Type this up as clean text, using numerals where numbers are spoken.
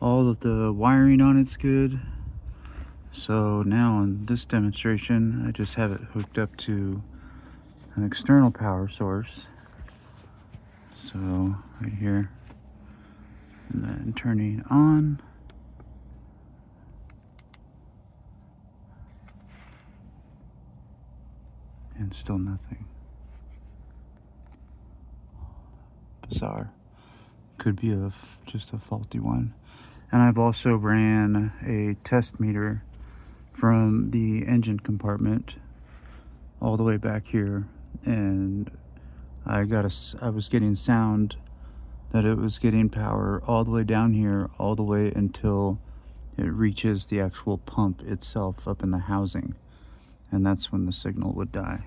All of the wiring on it's good. So now in this demonstration, I just have it hooked up to an external power source. So right here, and then turning on. And still nothing. Bizarre. Could be just a faulty one. And I've also ran a test meter from the engine compartment all the way back here, and I was getting sound that it was getting power all the way down here, all the way until it reaches the actual pump itself up in the housing, and that's when the signal would die.